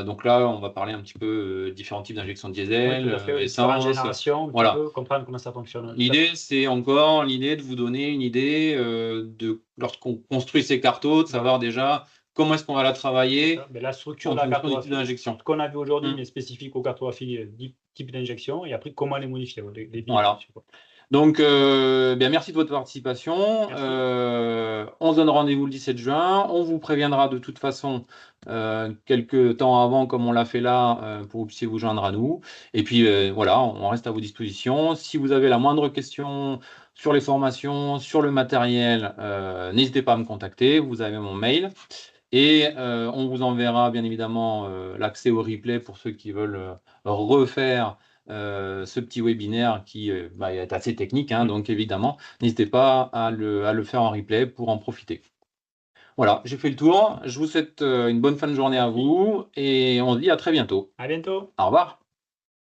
Donc là, on va parler un petit peu différents types d'injection Oui, diesel, tout à fait. Les différentes essence. générations, un petit Voilà. peu, comprendre comment ça fonctionne. Tout à fait. L'idée, c'est encore l'idée de vous donner une idée lorsqu'on construit ces cartos, de Voilà. savoir déjà comment est-ce qu'on va la C'est travailler ça. Mais la structure en de la fonction du type cartographie, d'injection. ce qu'on a vu aujourd'hui, Hmm. mais spécifique aux cartographies type d'injection, et après comment les modifier, les définir. Voilà. Donc, bien, merci de votre participation. Merci. On se donne rendez-vous le 17 juin. On vous préviendra de toute façon quelques temps avant, comme on l'a fait là, pour que vous puissiez vous joindre à nous. Et puis, voilà, on reste à vos dispositions. Si vous avez la moindre question sur les formations, sur le matériel, n'hésitez pas à me contacter. Vous avez mon mail. Et on vous enverra bien évidemment l'accès au replay pour ceux qui veulent refaire ce petit webinaire qui est assez technique, hein, donc évidemment, n'hésitez pas à le faire en replay pour en profiter. Voilà, j'ai fait le tour. Je vous souhaite une bonne fin de journée à Merci. vous et on se dit à très bientôt. À bientôt. Au revoir.